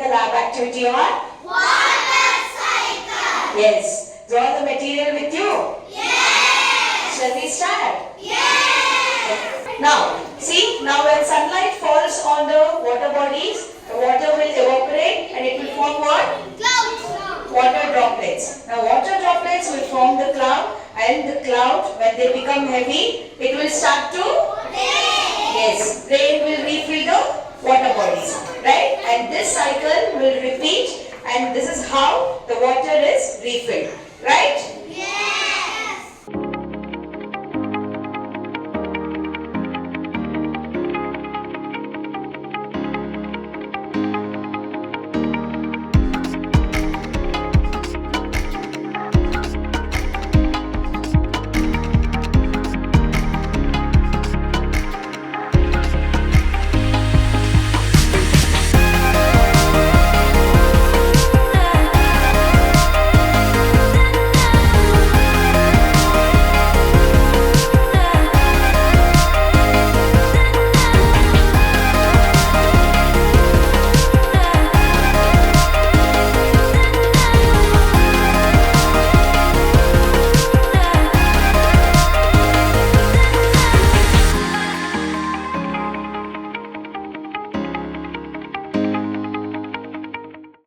the lab activity on water cycle. Yes. Draw the material with you. Yes. Shall we start? Yes. Now, see, now when sunlight falls on the water bodies, the water will evaporate and it will form what? Clouds. Water droplets. Now water droplets will form the cloud, and the cloud, when they become heavy, it will start to Rain. yes, rain will refill the water bodies, right? And this cycle will repeat, and this is how the water is refilled, right?